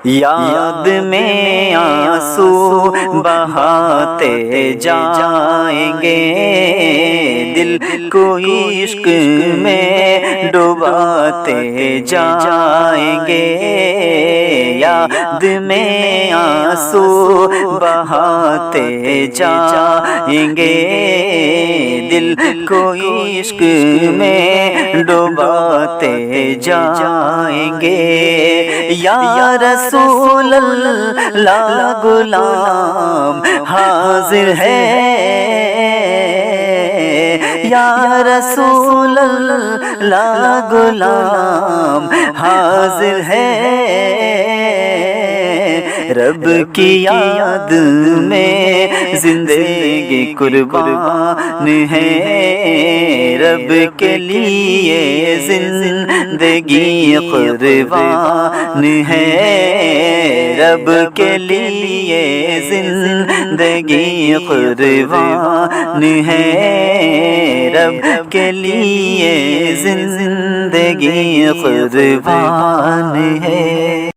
یاد میں آنسو بہاتے جائیں گے، دل کو عشق میں ڈوباتے جائیں گے۔ یاد میں آنسو بہاتے جائیں گے، دل کو عشق میں ڈوباتے جائیں گے۔ یا رسول اللہ غلام حاضر ہے، یا رسول اللہ غلام حاضر ہے۔ رب کی یاد میں زندگی قربان ہے، رب کے لیے زندگی قربان ہے، رب کے لیے زندگی قربان ہے، رب کے لیے زندگی قربان ہے۔